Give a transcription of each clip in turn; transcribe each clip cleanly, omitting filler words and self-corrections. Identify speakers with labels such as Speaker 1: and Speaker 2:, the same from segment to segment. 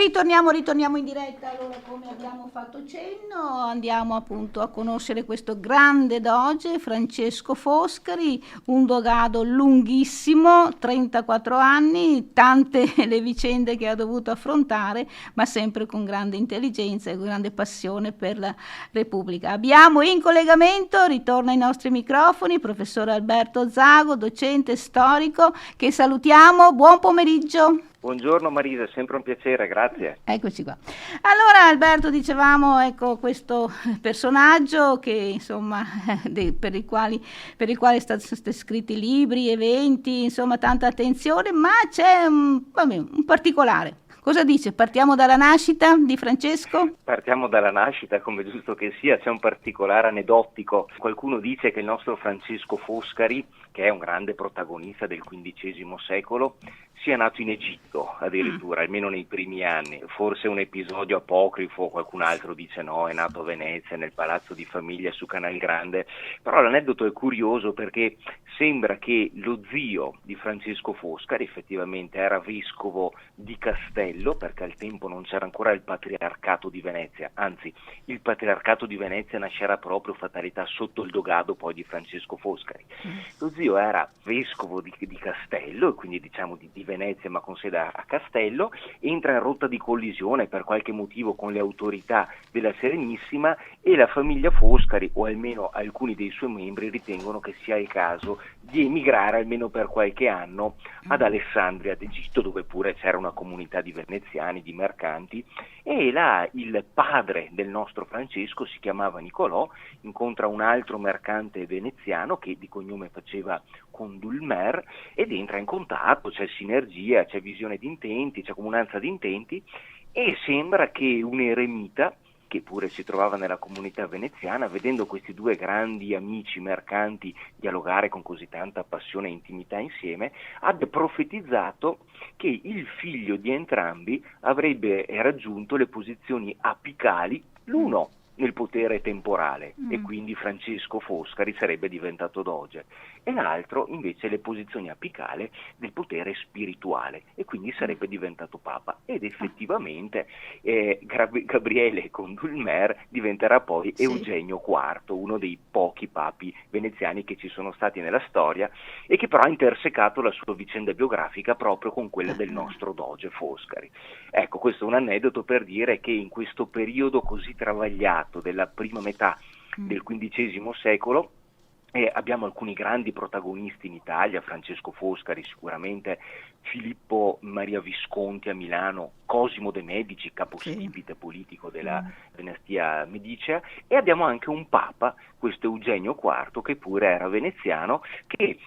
Speaker 1: Ritorniamo in diretta. Allora, come abbiamo fatto cenno, andiamo appunto a conoscere questo grande doge, Francesco Foscari, un dogado lunghissimo, 34 anni, tante le vicende che ha dovuto affrontare, ma sempre con grande intelligenza e con grande passione per la Repubblica. Abbiamo in collegamento, ritorna ai nostri microfoni, il professor Alberto Zago, docente storico, che salutiamo. Buon pomeriggio.
Speaker 2: Buongiorno Marisa, è sempre un piacere, grazie.
Speaker 1: Eccoci qua. Allora Alberto, dicevamo, ecco, questo personaggio che insomma per il quale sono stati scritti libri, eventi, insomma tanta attenzione, ma c'è un particolare. Cosa dice? Partiamo dalla nascita di Francesco?
Speaker 2: Partiamo dalla nascita, come giusto che sia, c'è un particolare aneddotico. Qualcuno dice che il nostro Francesco Foscari, che è un grande protagonista del XV secolo, sia nato in Egitto addirittura, almeno nei primi anni. Forse un episodio apocrifo, qualcun altro dice no, è nato a Venezia, nel palazzo di famiglia su Canal Grande, però l'aneddoto è curioso perché sembra che lo zio di Francesco Foscari effettivamente era vescovo di Castello, perché al tempo non c'era ancora il patriarcato di Venezia, anzi il patriarcato di Venezia nascerà proprio, fatalità, sotto il dogado poi di Francesco Foscari. Lo zio era vescovo di Castello, e quindi diciamo di Venezia, ma con sede a Castello, entra in rotta di collisione per qualche motivo con le autorità della Serenissima e la famiglia Foscari, o almeno alcuni dei suoi membri, ritengono che sia il caso di emigrare almeno per qualche anno ad Alessandria d'Egitto, dove pure c'era una comunità di veneziani, di mercanti, e là il padre del nostro Francesco, si chiamava Nicolò, incontra un altro mercante veneziano che di cognome faceva Condulmer ed entra in contatto, c'è sinergia, c'è visione di intenti, c'è comunanza di intenti, e sembra che un eremita, che pure si trovava nella comunità veneziana, vedendo questi due grandi amici mercanti dialogare con così tanta passione e intimità insieme, abbia profetizzato che il figlio di entrambi avrebbe raggiunto le posizioni apicali, l'uno nel potere temporale, e quindi Francesco Foscari sarebbe diventato doge, e l'altro invece le posizioni apicali del potere spirituale, e quindi sarebbe diventato papa. Ed effettivamente Gabriele Condulmer diventerà poi Eugenio IV, uno dei pochi papi veneziani che ci sono stati nella storia, e che però ha intersecato la sua vicenda biografica proprio con quella del nostro doge Foscari. Ecco, questo è un aneddoto per dire che in questo periodo così travagliato della prima metà del XV secolo abbiamo alcuni grandi protagonisti in Italia, Francesco Foscari sicuramente, Filippo Maria Visconti a Milano, Cosimo de' Medici, capostipite politico della dinastia medicea, e abbiamo anche un papa, questo Eugenio IV, che pure era veneziano, che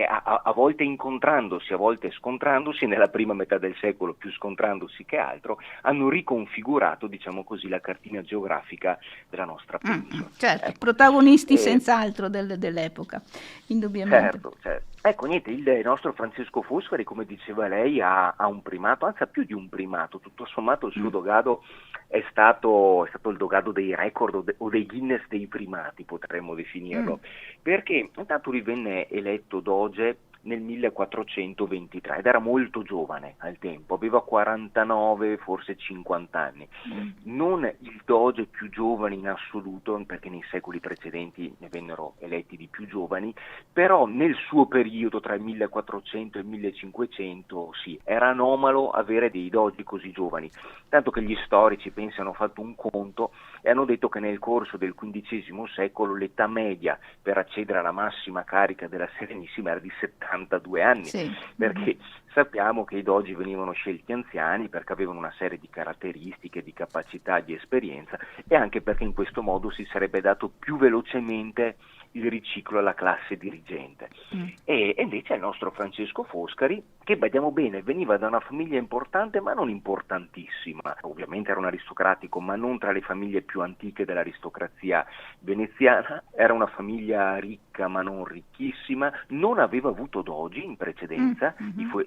Speaker 2: a volte incontrandosi, a volte scontrandosi, nella prima metà del secolo più scontrandosi che altro, hanno riconfigurato, diciamo così, la cartina geografica della nostra penisola.
Speaker 1: Certo,
Speaker 2: ecco.
Speaker 1: protagonisti senz'altro dell'epoca, indubbiamente.
Speaker 2: Certo. Ecco, niente, il nostro Francesco Foscari, come diceva lei, ha un primato, anzi ha più di un primato. Tutto sommato il suo dogado è stato il dogado dei record o dei Guinness dei primati, potremmo definirlo, perché intanto lui venne eletto doge nel 1423 ed era molto giovane al tempo, aveva 49, forse 50 anni. Non il doge più giovane in assoluto, perché nei secoli precedenti ne vennero eletti di più giovani, però nel suo periodo tra il 1400 e il 1500 sì, era anomalo avere dei dogi così giovani, tanto che gli storici hanno fatto un conto e hanno detto che nel corso del XV secolo l'età media per accedere alla massima carica della Serenissima era di 72 anni, perché sappiamo che i dogi venivano scelti anziani perché avevano una serie di caratteristiche, di capacità, di esperienza, e anche perché in questo modo si sarebbe dato più velocemente il riciclo alla classe dirigente. E invece il nostro Francesco Foscari, che badiamo bene, veniva da una famiglia importante ma non importantissima, ovviamente era un aristocratico ma non tra le famiglie più antiche dell'aristocrazia veneziana, era una famiglia ricca ma non ricchissima, non aveva avuto dogi in precedenza,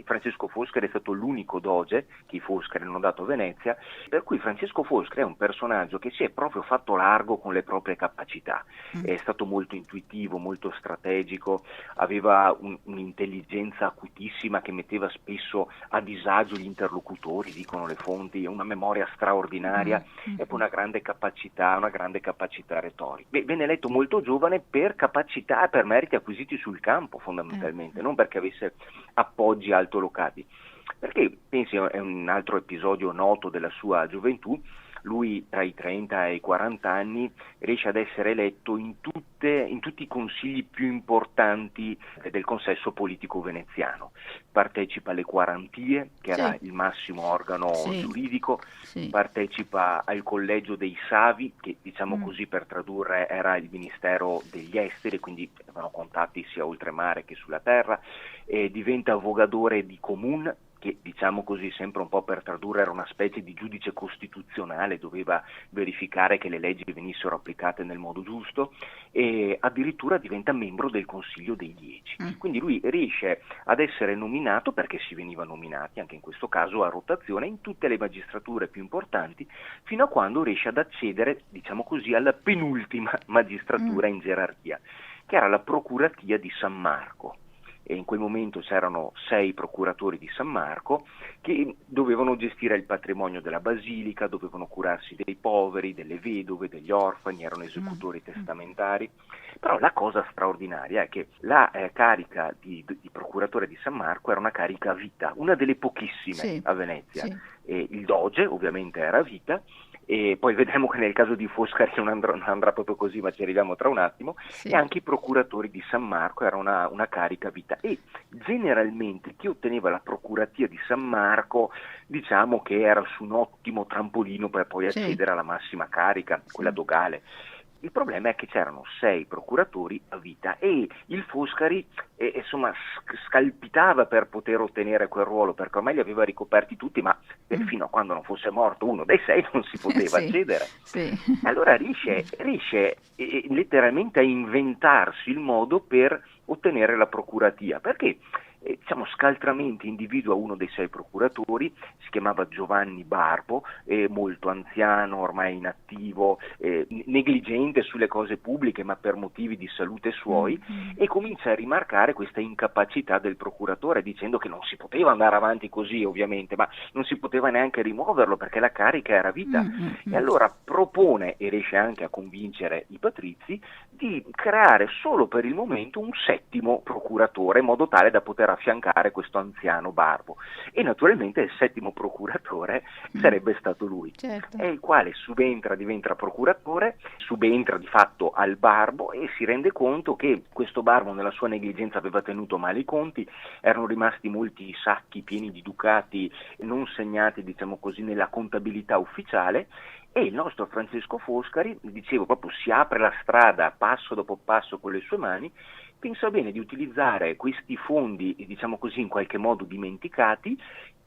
Speaker 2: Francesco Foscari è stato l'unico doge che i Foscari hanno dato a Venezia, per cui Francesco Foscari è un personaggio che si è proprio fatto largo con le proprie capacità, è stato molto intuitivo, molto strategico, aveva un'intelligenza acutissima che metteva spesso a disagio gli interlocutori, dicono le fonti, una memoria straordinaria e poi una grande capacità retorica. Venne eletto molto giovane per capacità e per meriti acquisiti sul campo, fondamentalmente, non perché avesse appoggi altolocati. Perché, pensi, è un altro episodio noto della sua gioventù, lui tra i 30 e i 40 anni riesce ad essere eletto in tutti i consigli più importanti del consesso politico veneziano. Partecipa alle quarantie, che era il massimo organo giuridico, partecipa al collegio dei Savi, che diciamo così per tradurre era il ministero degli esteri, quindi avevano contatti sia oltremare che sulla terra, diventa avogadore di Comun, che diciamo così sempre un po' per tradurre era una specie di giudice costituzionale, doveva verificare che le leggi venissero applicate nel modo giusto, e addirittura diventa membro del Consiglio dei 10. Quindi lui riesce ad essere nominato, perché si veniva nominati anche in questo caso a rotazione, in tutte le magistrature più importanti, fino a quando riesce ad accedere, diciamo così, alla penultima magistratura in gerarchia, che era la Procuratia di San Marco. E in quel momento c'erano 6 procuratori di San Marco che dovevano gestire il patrimonio della basilica, dovevano curarsi dei poveri, delle vedove, degli orfani, erano esecutori testamentari. Però la cosa straordinaria è che la carica di procuratore di San Marco era una carica a vita, una delle pochissime a Venezia. Il doge ovviamente era a vita, e poi vedremo che nel caso di Foscari non andrà proprio così, ma ci arriviamo tra un attimo, e anche i procuratori di San Marco era una carica a vita, e generalmente chi otteneva la procuratia di San Marco diciamo che era su un ottimo trampolino per poi accedere alla massima carica, quella dogale. Il problema è che c'erano 6 procuratori a vita e il Foscari scalpitava per poter ottenere quel ruolo, perché ormai li aveva ricoperti tutti, ma fino a quando non fosse morto uno dei 6 non si poteva accedere. Allora riesce letteralmente a inventarsi il modo per ottenere la procuratia, perché scaltramente individua uno dei 6 procuratori, si chiamava Giovanni Barbo, molto anziano, ormai inattivo, negligente sulle cose pubbliche ma per motivi di salute suoi, e comincia a rimarcare questa incapacità del procuratore, dicendo che non si poteva andare avanti così ovviamente, ma non si poteva neanche rimuoverlo perché la carica era a vita. E allora propone, e riesce anche a convincere i patrizi, di creare solo per il momento un 7° procuratore, in modo tale da poter affiancare questo anziano Barbo, e naturalmente il 7° procuratore sarebbe stato lui, e il quale diventa procuratore, subentra di fatto al Barbo e si rende conto che questo Barbo nella sua negligenza aveva tenuto male i conti, erano rimasti molti sacchi pieni di ducati non segnati, diciamo così, nella contabilità ufficiale, e il nostro Francesco Foscari, dicevo, proprio si apre la strada passo dopo passo con le sue mani, pensa bene di utilizzare questi fondi, diciamo così, in qualche modo dimenticati,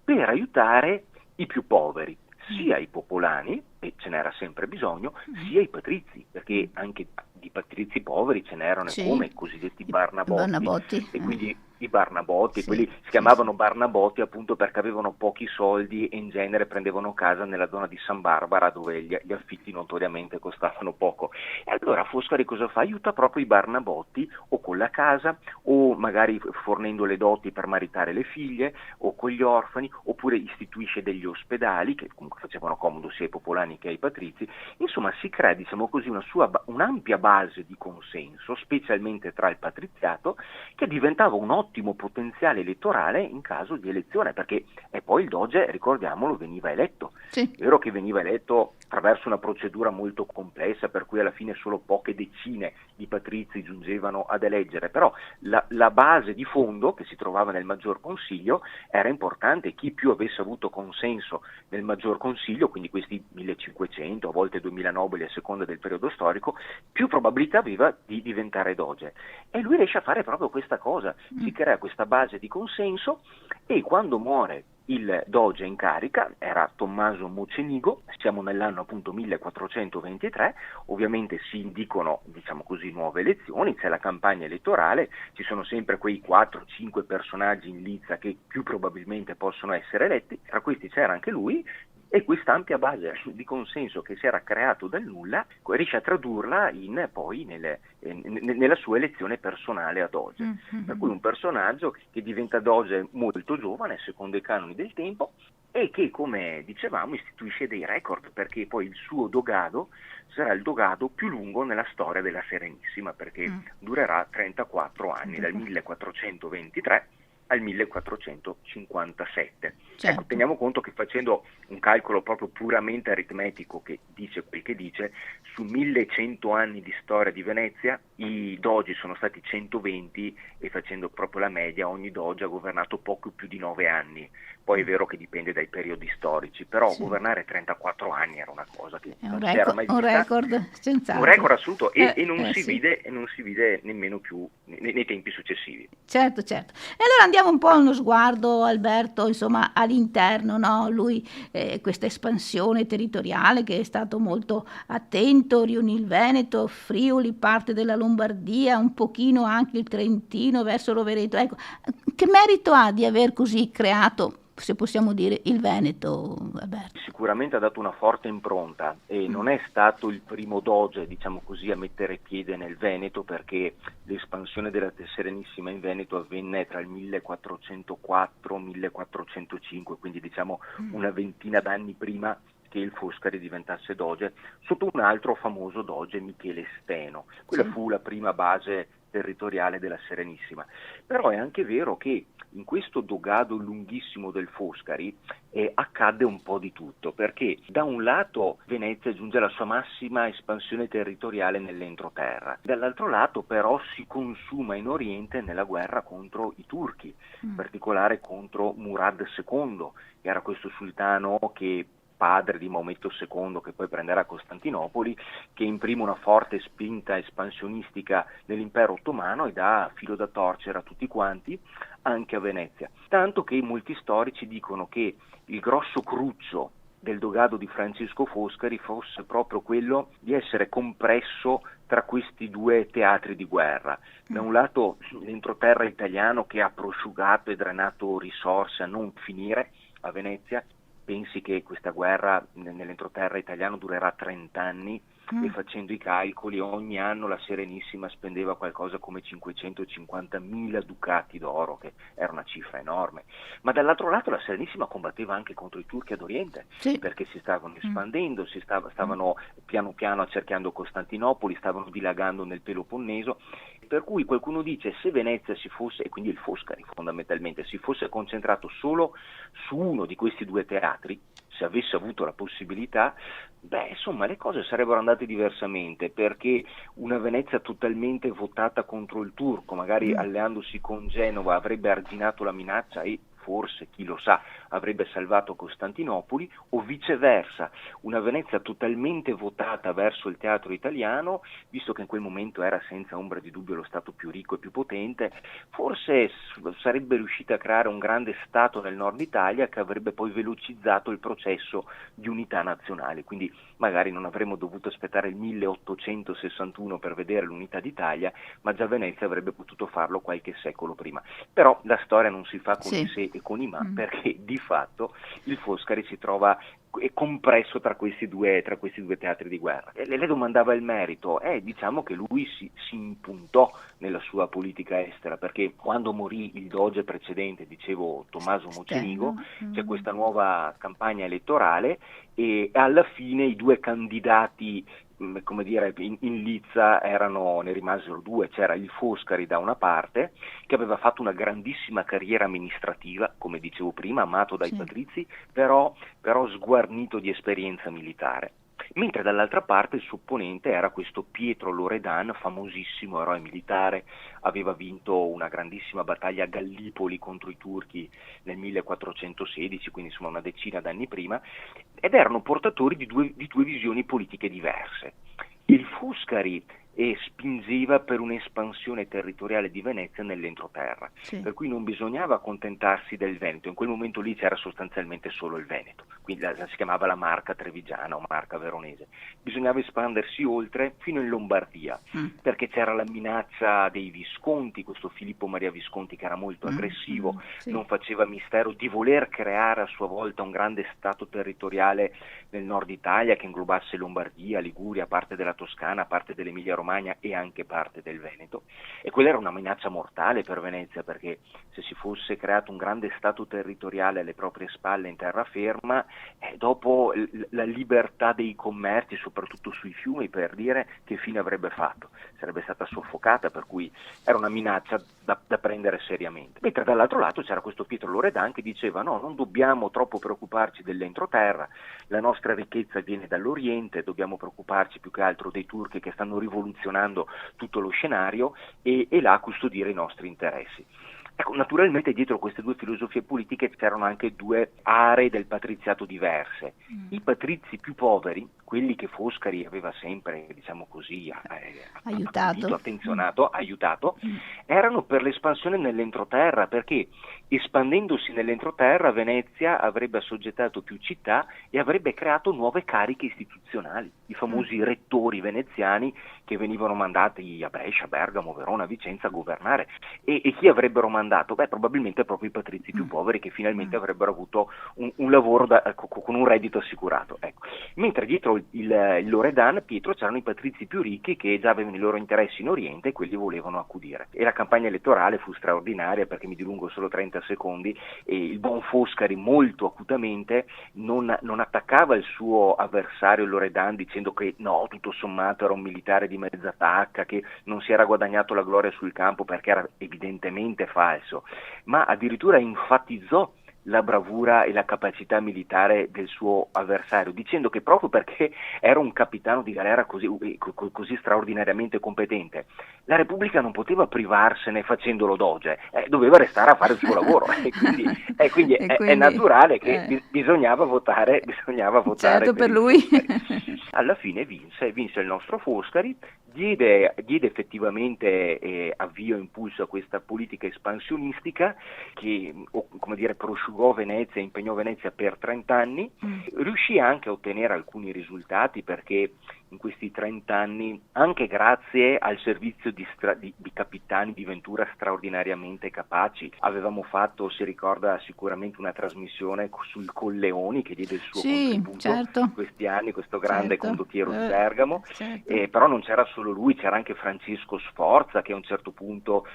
Speaker 2: per aiutare i più poveri, sia i popolani, e ce n'era sempre bisogno, sia i patrizi, perché anche di patrizi poveri ce n'erano, come i cosiddetti Barnabotti. E quindi i Barnabotti, quelli si chiamavano Barnabotti appunto perché avevano pochi soldi e in genere prendevano casa nella zona di San Barbara, dove gli affitti notoriamente costavano poco. E allora Foscari cosa fa? Aiuta proprio i Barnabotti, o con la casa, o magari fornendo le doti per maritare le figlie, o con gli orfani, oppure istituisce degli ospedali che comunque facevano comodo sia ai popolani che ai patrizi. Insomma, si crea, diciamo così, un'ampia base di consenso, specialmente tra il patriziato, che diventava un ottimo potenziale elettorale in caso di elezione, perché poi il doge, ricordiamolo, veniva eletto. È vero che veniva eletto attraverso una procedura molto complessa, per cui alla fine solo poche decine di patrizi giungevano ad eleggere, però la base di fondo che si trovava nel maggior consiglio era importante. Chi più avesse avuto consenso nel maggior consiglio, quindi questi 1500, a volte 2000 nobili a seconda del periodo storico, più probabilità aveva di diventare doge. E lui riesce a fare proprio questa cosa, si crea questa base di consenso, e quando muore il doge in carica, era Tommaso Mocenigo, siamo nell'anno appunto 1423, ovviamente si indicano, diciamo così, nuove elezioni, c'è la campagna elettorale, ci sono sempre quei 4-5 personaggi in lizza che più probabilmente possono essere eletti, tra questi c'era anche lui, E questa ampia base di consenso che si era creato dal nulla riesce a tradurla poi nella sua elezione personale a Doge. Per cui un personaggio che diventa Doge molto giovane, secondo i canoni del tempo, e che, come dicevamo, istituisce dei record, perché poi il suo dogado sarà il dogado più lungo nella storia della Serenissima, perché durerà 34 anni, dal 1423 al 1457.
Speaker 1: Certo.
Speaker 2: Ecco, teniamo conto che, facendo un calcolo proprio puramente aritmetico che dice quel che dice, su 1100 anni di storia di Venezia i dogi sono stati 120, e facendo proprio la media ogni doge ha governato poco più di 9 anni. Poi è vero che dipende dai periodi storici, però governare 34 anni era una cosa che non si era mai vista.
Speaker 1: Un record senz'altro.
Speaker 2: Un record assoluto, e non si vide nemmeno più nei tempi successivi.
Speaker 1: Certo. E allora andiamo un po' uno sguardo, Alberto, insomma, all'interno, no? Lui, questa espansione territoriale, che è stato molto attento, riunì il Veneto, Friuli, parte della Lombardia, un pochino anche il Trentino verso Rovereto. Ecco, che merito ha di aver così creato, se possiamo dire, il Veneto, Alberto?
Speaker 2: Sicuramente ha dato una forte impronta, e non è stato il primo doge, diciamo così, a mettere piede nel Veneto, perché l'espansione della Serenissima in Veneto avvenne tra il 1404 e il 1405, quindi diciamo una ventina d'anni prima che il Foscari diventasse doge, sotto un altro famoso doge, Michele Steno. Quella fu la prima base territoriale della Serenissima. Però è anche vero che in questo dogado lunghissimo del Foscari accadde un po' di tutto, perché da un lato Venezia giunge alla sua massima espansione territoriale nell'entroterra, dall'altro lato però si consuma in Oriente nella guerra contro i turchi, in particolare contro Murad II, che era questo sultano che padre di Maometto II, che poi prenderà Costantinopoli, che imprime una forte spinta espansionistica nell'impero ottomano e dà filo da torcere a tutti quanti, anche a Venezia. Tanto che molti storici dicono che il grosso cruccio del dogado di Francesco Foscari fosse proprio quello di essere compresso tra questi due teatri di guerra. Da un lato l'entroterra italiano, che ha prosciugato e drenato risorse a non finire a Venezia. Pensi che questa guerra nell'entroterra italiano durerà 30 anni, e facendo i calcoli ogni anno la Serenissima spendeva qualcosa come 550.000 ducati d'oro, che era una cifra enorme. Ma dall'altro lato la Serenissima combatteva anche contro i turchi ad Oriente, perché si stavano espandendo, stavano piano piano accerchiando Costantinopoli, stavano dilagando nel Peloponneso, per cui qualcuno dice, se Venezia si fosse, e quindi il Foscari fondamentalmente, si fosse concentrato solo su uno di questi due teatri, se avesse avuto la possibilità, insomma le cose sarebbero andate diversamente, perché una Venezia totalmente votata contro il turco, magari alleandosi con Genova, avrebbe arginato la minaccia e forse, chi lo sa, avrebbe salvato Costantinopoli, o viceversa, una Venezia totalmente votata verso il teatro italiano, visto che in quel momento era senza ombra di dubbio lo stato più ricco e più potente, forse sarebbe riuscita a creare un grande stato nel nord Italia che avrebbe poi velocizzato il processo di unità nazionale, quindi magari non avremmo dovuto aspettare il 1861 per vedere l'unità d'Italia, ma già Venezia avrebbe potuto farlo qualche secolo prima. Però la storia non si fa con i se e con i ma, perché di fatto il Foscari si trova compresso tra questi due teatri di guerra. E lei domandava il merito, diciamo che lui si impuntò nella sua politica estera, perché quando morì il doge precedente, dicevo Tommaso Mocenigo, c'è questa nuova campagna elettorale, e alla fine i due candidati, come dire, in lizza ne rimasero due. C'era il Foscari da una parte, che aveva fatto una grandissima carriera amministrativa, come dicevo prima, amato dai patrizi, però sguarnito di esperienza militare. Mentre dall'altra parte il suo opponente era questo Pietro Loredan, famosissimo eroe militare, aveva vinto una grandissima battaglia a Gallipoli contro i turchi nel 1416, quindi insomma una decina d'anni prima, ed erano portatori di due visioni politiche diverse. Il Foscari e spingeva per un'espansione territoriale di Venezia nell'entroterra,
Speaker 1: Sì.
Speaker 2: per cui non bisognava accontentarsi del Veneto, in quel momento lì c'era sostanzialmente solo il Veneto, quindi si chiamava la Marca trevigiana o Marca veronese, bisognava espandersi oltre fino in Lombardia, perché c'era la minaccia dei Visconti, questo Filippo Maria Visconti che era molto aggressivo,
Speaker 1: Sì.
Speaker 2: non faceva mistero di voler creare a sua volta un grande stato territoriale nel nord Italia che inglobasse Lombardia, Liguria, parte della Toscana, parte dell'Emilia Romagna e anche parte del Veneto, e quella era una minaccia mortale per Venezia, perché se si fosse creato un grande stato territoriale alle proprie spalle in terraferma, dopo la libertà dei commerci, soprattutto sui fiumi, per dire, che fine avrebbe fatto? Sarebbe stata soffocata, per cui era una minaccia da prendere seriamente. Mentre dall'altro lato c'era questo Pietro Loredan che diceva no, non dobbiamo troppo preoccuparci dell'entroterra, la nostra ricchezza viene dall'Oriente, dobbiamo preoccuparci più che altro dei turchi che stanno rivoluzionando tutto lo scenario e là custodire i nostri interessi. Ecco, naturalmente dietro queste due filosofie politiche c'erano anche due aree del patriziato diverse. I patrizi più poveri, quelli che Foscari aveva sempre, diciamo così, attenzionato, aiutato, erano per l'espansione nell'entroterra, perché espandendosi nell'entroterra Venezia avrebbe assoggettato più città e avrebbe creato nuove cariche istituzionali, i famosi rettori veneziani che venivano mandati a Brescia, Bergamo, Verona, Vicenza a governare. E chi avrebbero mandato? Beh, probabilmente proprio i patrizi più poveri che finalmente avrebbero avuto un lavoro con un reddito assicurato. Ecco. Mentre dietro il Loredan, Pietro, c'erano i patrizi più ricchi che già avevano i loro interessi in Oriente e quelli volevano accudire. E la campagna elettorale fu straordinaria, perché mi dilungo solo 30 secondi, e il buon Foscari molto acutamente non attaccava il suo avversario Loredan dicendo che no, tutto sommato era un militare di mezza tacca, che non si era guadagnato la gloria sul campo, perché era evidentemente falso, ma addirittura enfatizzò la bravura e la capacità militare del suo avversario, dicendo che proprio perché era un capitano di galera così straordinariamente competente, la Repubblica non poteva privarsene facendolo doge, doveva restare a fare il suo lavoro e quindi è naturale che bisognava votare
Speaker 1: certo per lui.
Speaker 2: Alla fine vinse il nostro Foscari, diede effettivamente avvio e impulso a questa politica espansionistica che, come dire, prosciugò Venezia, impegnò Venezia per 30 anni, riuscì anche a ottenere alcuni risultati, perché in questi 30 anni, anche grazie al servizio di capitani di ventura straordinariamente capaci, avevamo fatto, si ricorda sicuramente, una trasmissione sul Colleoni che diede il suo contributo in questi anni, questo grande condottiero di Bergamo, però non c'era solo lui, c'era anche Francesco Sforza che a un certo punto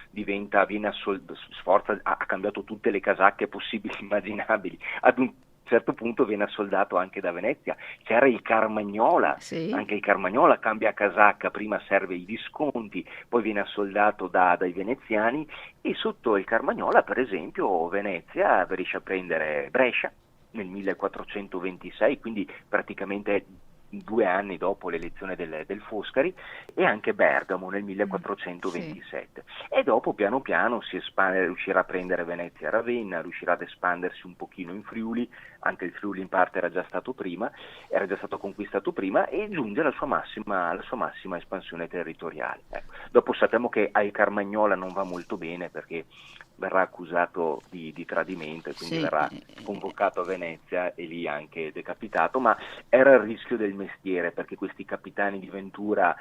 Speaker 2: Sforza ha cambiato tutte le casacche possibili e immaginabili, ad un certo punto viene assoldato anche da Venezia. C'era il Carmagnola, anche il Carmagnola cambia casacca, prima serve i Visconti, poi viene assoldato dai veneziani, e sotto il Carmagnola, per esempio, Venezia riesce a prendere Brescia nel 1426, quindi praticamente 2 anni dopo l'elezione del Foscari, e anche Bergamo nel 1427. E dopo piano piano si espande, riuscirà a prendere Venezia e Ravenna, riuscirà ad espandersi un pochino in Friuli, anche il Friuli in parte era già stato conquistato prima, e giunge alla sua massima espansione territoriale. Ecco. Dopo sappiamo che al Carmagnola non va molto bene, perché verrà accusato di tradimento e quindi verrà convocato a Venezia e lì anche decapitato, ma era il rischio del mestiere, perché questi capitani di ventura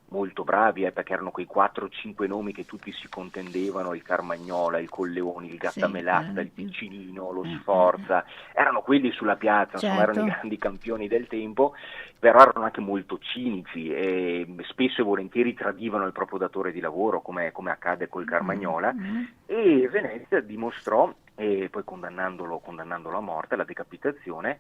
Speaker 2: molto bravi, perché erano quei 4-5 nomi che tutti si contendevano, il Carmagnola, il Colleoni, il Gattamelatta, il Piccinino, lo Sforza, erano quelli sulla piazza, insomma erano i grandi campioni del tempo, però erano anche molto cinici e spesso e volentieri tradivano il proprio datore di lavoro, come accade col Carmagnola, e Venezia dimostrò, e poi condannandolo a morte, alla decapitazione,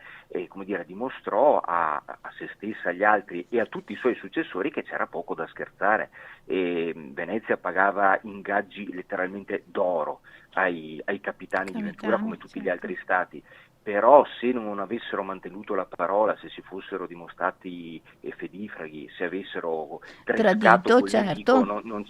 Speaker 2: dimostrò a se stessa, agli altri e a tutti i suoi successori che c'era poco da scherzare. E Venezia pagava ingaggi letteralmente d'oro ai capitani di ventura, come tutti gli altri stati. Però se non avessero mantenuto la parola, se si fossero dimostrati fedifraghi, se avessero tradito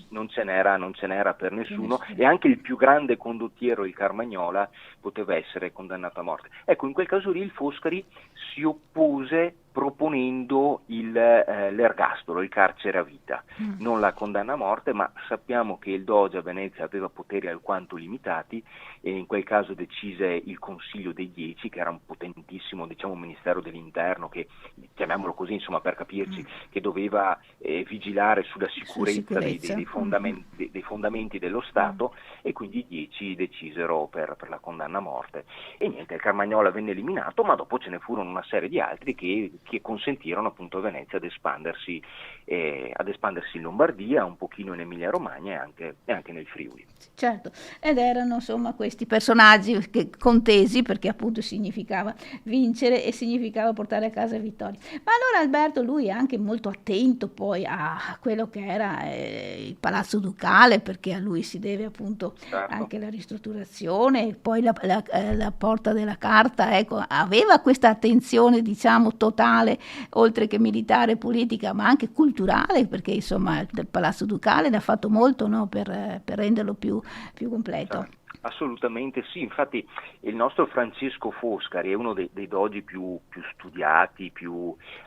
Speaker 2: non ce n'era per nessuno, e anche il più grande condottiero, il Carmagnola, poteva essere condannato a morte. Ecco, in quel caso lì il Foscari si oppose proponendo proponendo l'ergastolo, il carcere a vita, non la condanna a morte, ma sappiamo che il Doge a Venezia aveva poteri alquanto limitati e in quel caso decise il Consiglio dei 10, che era un potentissimo, diciamo, Ministero dell'Interno, che chiamiamolo così, insomma, per capirci, che doveva vigilare sulla sicurezza dei fondamenti dello Stato, e quindi i 10 decisero per la condanna a morte. E niente, il Carmagnola venne eliminato, ma dopo ce ne furono una serie di altri che consentirono appunto a Venezia ad espandersi in Lombardia, un pochino in Emilia Romagna e anche nel Friuli.
Speaker 1: Certo, ed erano insomma questi personaggi contesi, perché appunto significava vincere e significava portare a casa vittorie. Ma allora Alberto, lui è anche molto attento poi a quello che era il Palazzo Ducale, perché a lui si deve appunto anche la ristrutturazione, poi la Porta della Carta, ecco, aveva questa attenzione, diciamo, totale, oltre che militare e politica, ma anche culturale, perché insomma il Palazzo Ducale ne ha fatto molto, no, per renderlo più completo.
Speaker 2: Assolutamente sì, infatti il nostro Francesco Foscari è uno dei dogi più studiati,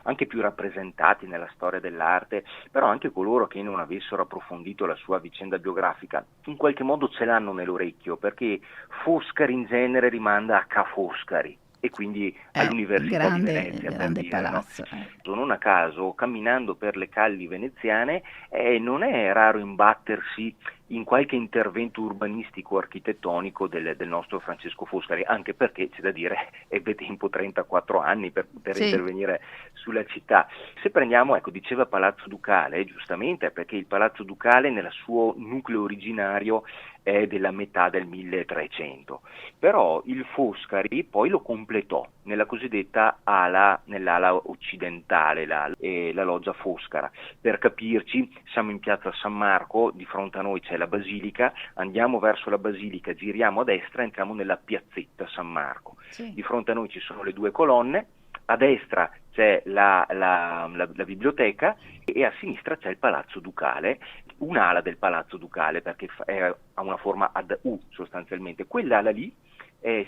Speaker 2: anche più rappresentati nella storia dell'arte, però anche coloro che non avessero approfondito la sua vicenda biografica in qualche modo ce l'hanno nell'orecchio, perché Foscari in genere rimanda a Ca' Foscari e quindi all'Università di Venezia, per dire,
Speaker 1: palazzo,
Speaker 2: no? Non a caso, camminando per le calli veneziane, non è raro imbattersi in qualche intervento urbanistico architettonico del nostro Francesco Foscari, anche perché c'è da dire ebbe tempo 34 anni per intervenire sulla città. Se prendiamo, ecco, diceva Palazzo Ducale, giustamente, perché il Palazzo Ducale nel suo nucleo originario è della metà del 1300, però il Foscari poi lo completò nella cosiddetta nell'ala occidentale, la loggia Foscara. Per capirci, siamo in piazza San Marco, di fronte a noi c'è la Basilica, andiamo verso la Basilica, giriamo a destra, entriamo nella piazzetta San Marco. Di fronte a noi ci sono le due colonne, a destra c'è la biblioteca e a sinistra c'è il Palazzo Ducale, un'ala del Palazzo Ducale, perché ha una forma ad U sostanzialmente. Quell'ala lì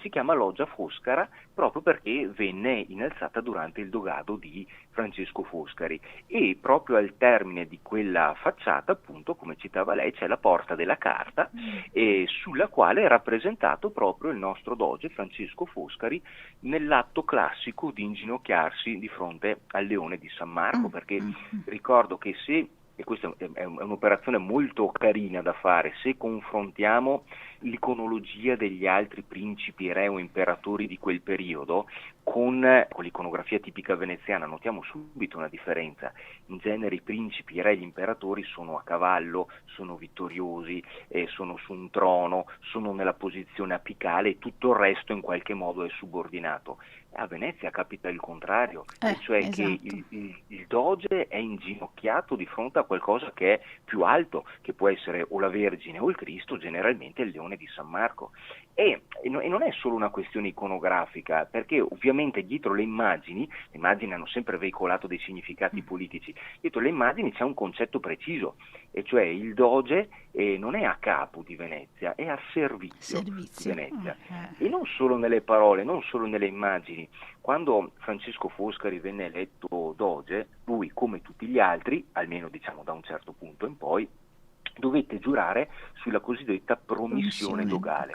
Speaker 2: si chiama Loggia Foscara proprio perché venne innalzata durante il dogado di Francesco Foscari, e proprio al termine di quella facciata, appunto, come citava lei, c'è la Porta della Carta, sulla quale è rappresentato proprio il nostro doge Francesco Foscari nell'atto classico di inginocchiarsi di fronte al leone di San Marco, perché ricordo che e questa è un'operazione molto carina da fare, se confrontiamo l'iconologia degli altri principi, re o imperatori di quel periodo con l'iconografia tipica veneziana, notiamo subito una differenza. In genere i principi, i re, gli imperatori sono a cavallo, sono vittoriosi, sono su un trono, sono nella posizione apicale e tutto il resto in qualche modo è subordinato. A Venezia capita il contrario, cioè esatto, che il doge è inginocchiato di fronte a qualcosa che è più alto, che può essere o la Vergine o il Cristo, generalmente il leone di San Marco. E non è solo una questione iconografica, perché ovviamente dietro le immagini hanno sempre veicolato dei significati politici, dietro le immagini c'è un concetto preciso, e cioè il doge non è a capo di Venezia, è a servizio. Di Venezia. E non solo nelle parole, non solo nelle immagini. Quando Francesco Foscari venne eletto doge, lui, come tutti gli altri, almeno diciamo da un certo punto in poi, dovette giurare sulla cosiddetta promissione dogale.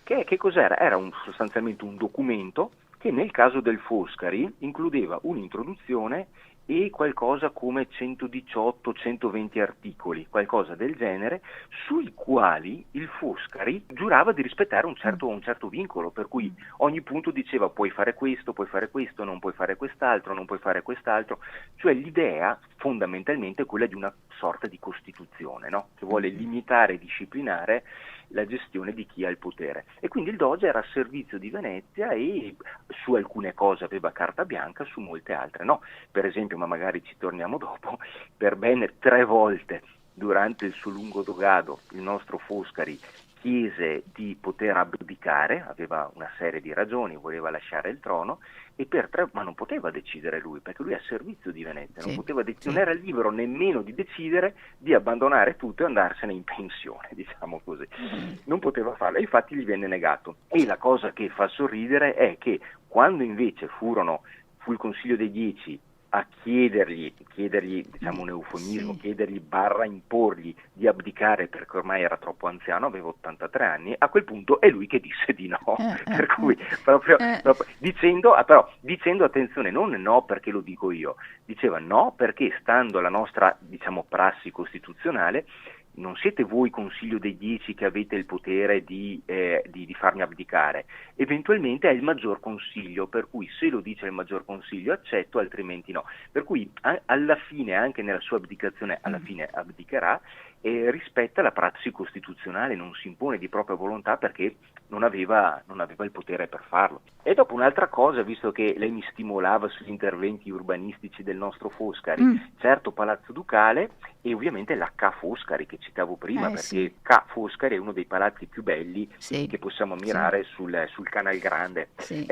Speaker 2: Che cos'era? Era sostanzialmente un documento che nel caso del Foscari includeva un'introduzione e qualcosa come 118-120 articoli, qualcosa del genere, sui quali il Foscari giurava di rispettare un certo vincolo, per cui ogni punto diceva puoi fare questo, non puoi fare quest'altro, non puoi fare quest'altro, cioè l'idea fondamentalmente è quella di una sorta di Costituzione, no? Che vuole limitare e disciplinare la gestione di chi ha il potere, e quindi il doge era a servizio di Venezia e su alcune cose aveva carta bianca, su molte altre no. Per esempio, ma magari ci torniamo dopo, per ben 3 volte durante il suo lungo dogado il nostro Foscari chiese di poter abdicare, aveva una serie di ragioni, voleva lasciare il trono, e ma non poteva decidere lui, perché lui è a servizio di Venezia, non era libero nemmeno di decidere di abbandonare tutto e andarsene in pensione, diciamo così. Non poteva farlo, e infatti gli venne negato. E la cosa che fa sorridere è che quando invece fu il Consiglio dei 10 a chiedergli diciamo un eufemismo,
Speaker 1: sì.
Speaker 2: chiedergli barra imporgli di abdicare perché ormai era troppo anziano, aveva 83 anni, a quel punto è lui che disse di no, per cui proprio dicendo attenzione, non no perché lo dico io, diceva no perché stando alla nostra diciamo prassi costituzionale non siete voi Consiglio dei 10 che avete il potere di farmi abdicare, eventualmente è il maggior consiglio, per cui se lo dice il maggior consiglio accetto, altrimenti no. Per cui alla fine, anche nella sua abdicazione, alla fine abdicherà e rispetta la prassi costituzionale, non si impone di propria volontà perché non aveva il potere per farlo. E dopo un'altra cosa, visto che lei mi stimolava sugli interventi urbanistici del nostro Foscari, certo Palazzo Ducale e ovviamente la Ca' Foscari che citavo prima, perché
Speaker 1: sì.
Speaker 2: Ca' Foscari è uno dei palazzi più belli
Speaker 1: Sì.
Speaker 2: che possiamo ammirare sul Canal Grande.
Speaker 1: Sì.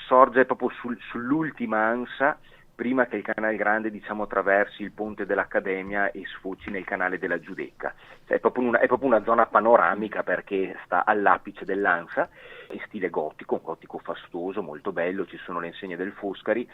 Speaker 2: Sorge proprio sull'ultima ansa prima che il Canal Grande diciamo attraversi il ponte dell'Accademia e sfoci nel canale della Giudecca. Cioè, è proprio una zona panoramica perché sta all'apice dell'ansa, in stile gotico, un gotico fastoso, molto bello, ci sono le insegne del Foscari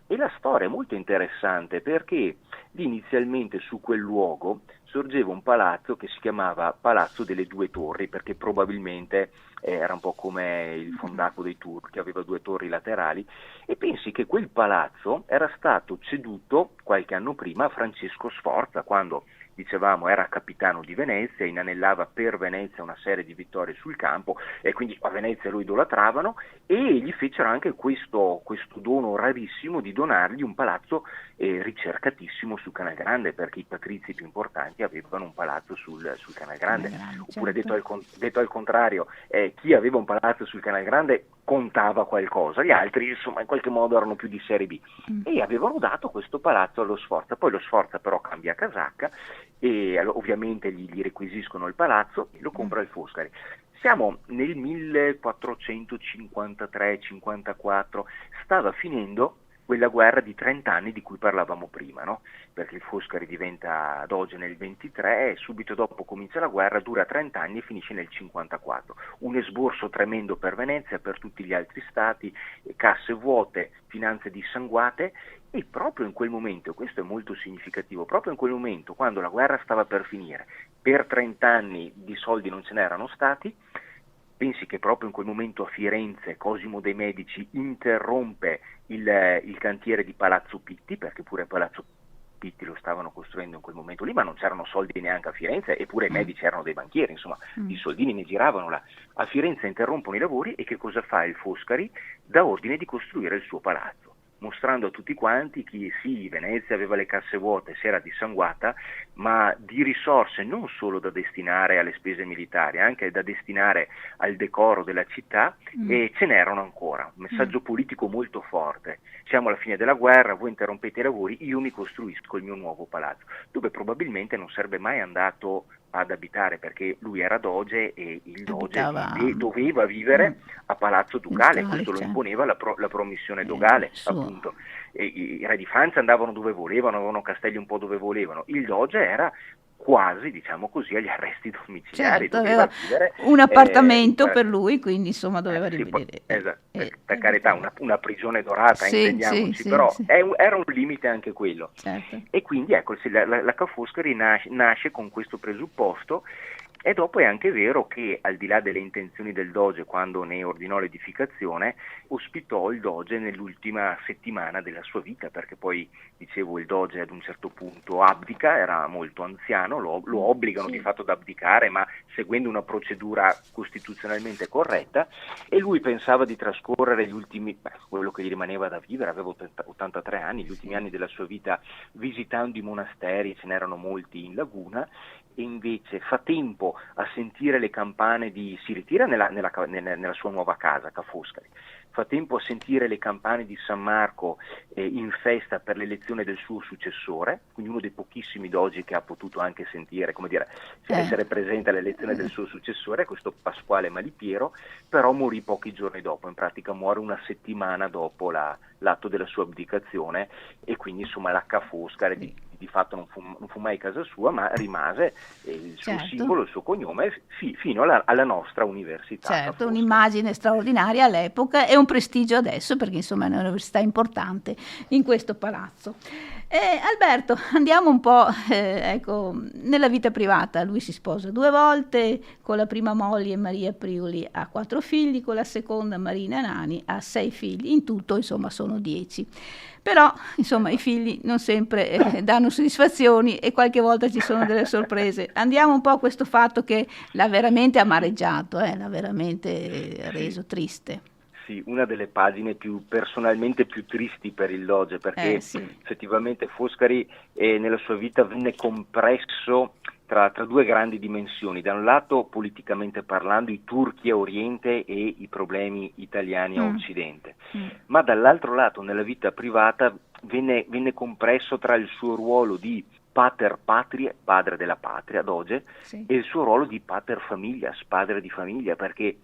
Speaker 2: e la storia è molto interessante perché lì inizialmente su quel luogo sorgeva un palazzo che si chiamava Palazzo delle Due Torri perché probabilmente era un po' come il Fondaco dei Turchi, aveva 2 torri laterali e pensi che quel palazzo era stato ceduto qualche anno prima a Francesco Sforza quando dicevamo era capitano di Venezia, inanellava per Venezia una serie di vittorie sul campo e quindi a Venezia lo idolatravano e gli fecero anche questo dono rarissimo di donargli un palazzo ricercatissimo sul Canal Grande perché i patrizi più importanti avevano un palazzo sul Canal Grande. Oppure
Speaker 1: certo.
Speaker 2: detto al contrario, chi aveva un palazzo sul Canal Grande contava qualcosa, gli altri insomma in qualche modo erano più di serie B e avevano dato questo palazzo allo Sforza, poi lo Sforza però cambia casacca e ovviamente gli requisiscono il palazzo e lo compra il Foscari. Siamo nel 1453-54, stava finendo quella guerra di 30 anni di cui parlavamo prima, no? Perché il Foscari diventa doge nel 23 e subito dopo comincia la guerra, dura 30 anni e finisce nel 54. Un esborso tremendo per Venezia, per tutti gli altri stati, casse vuote, finanze dissanguate e proprio in quel momento, questo è molto significativo, proprio in quel momento quando la guerra stava per finire, per 30 anni di soldi non ce n'erano stati, pensi che proprio in quel momento a Firenze Cosimo de' Medici interrompe il cantiere di Palazzo Pitti, perché pure Palazzo Pitti lo stavano costruendo in quel momento lì, ma non c'erano soldi neanche a Firenze, eppure i Medici erano dei banchieri, insomma, i soldini ne giravano là. A Firenze interrompono i lavori e che cosa fa il Foscari? Dà ordine di costruire il suo palazzo, mostrando a tutti quanti che sì, Venezia aveva le casse vuote, si era dissanguata, ma di risorse non solo da destinare alle spese militari, anche da destinare al decoro della città, e ce n'erano ancora. Un messaggio politico molto forte. Siamo alla fine della guerra, voi interrompete i lavori, io mi costruisco il mio nuovo palazzo, dove probabilmente non sarebbe mai andato ad abitare perché lui era doge e il doge doveva vivere a Palazzo Ducale, questo lo imponeva la promissione dogale, appunto. I re di Francia andavano dove volevano, avevano castelli un po' dove volevano, il doge era quasi, diciamo così, agli arresti domiciliari,
Speaker 1: Certo,
Speaker 2: doveva
Speaker 1: aveva
Speaker 2: vivere
Speaker 1: un appartamento per lui, quindi insomma doveva
Speaker 2: sì,
Speaker 1: rivedere.
Speaker 2: esatto, per carità, una prigione dorata,
Speaker 1: Sì,
Speaker 2: intendiamoci,
Speaker 1: sì,
Speaker 2: però
Speaker 1: sì.
Speaker 2: era un limite anche quello.
Speaker 1: Certo.
Speaker 2: E quindi ecco, la Ca' Foscari nasce con questo presupposto e dopo è anche vero che al di là delle intenzioni del Doge quando ne ordinò l'edificazione, ospitò il Doge nell'ultima settimana della sua vita, perché poi, dicevo, il Doge ad un certo punto abdica, era molto anziano, lo obbligano di fatto ad abdicare, ma seguendo una procedura costituzionalmente corretta, e lui pensava di trascorrere quello che gli rimaneva da vivere, aveva 83 anni, gli ultimi anni della sua vita visitando i monasteri, ce n'erano molti in laguna, e invece fa tempo a sentire le campane si ritira nella sua nuova casa, Ca' Foscari, fa tempo a sentire le campane di San Marco in festa per l'elezione del suo successore, quindi uno dei pochissimi dogi che ha potuto anche sentire, come dire, essere presente all'elezione del suo successore, questo Pasquale Malipiero, però morì pochi giorni dopo, in pratica muore una settimana dopo l'atto della sua abdicazione, e quindi insomma la Ca' Foscari di fatto non fu mai casa sua, ma rimase il suo simbolo, il suo cognome fino alla nostra università.
Speaker 1: Certo, un'immagine straordinaria all'epoca e un prestigio adesso, perché insomma è un'università importante in questo palazzo. Alberto, andiamo un po' nella vita privata. Lui si sposa 2 volte, con la prima moglie Maria Priuli ha 4 figli, con la seconda Marina Nani ha 6 figli, in tutto insomma sono 10. Però insomma i figli non sempre danno soddisfazioni e qualche volta ci sono delle sorprese. Andiamo un po' a questo fatto che l'ha veramente amareggiato, l'ha veramente reso triste.
Speaker 2: Sì, una delle pagine personalmente più tristi per il Doge, perché effettivamente Foscari nella sua vita venne compresso tra 2 grandi dimensioni: da un lato politicamente parlando i turchi a Oriente e i problemi italiani a Occidente, ma dall'altro lato nella vita privata venne compresso tra il suo ruolo di pater patriae, padre della patria, Doge, e il suo ruolo di pater familias, padre di famiglia, perché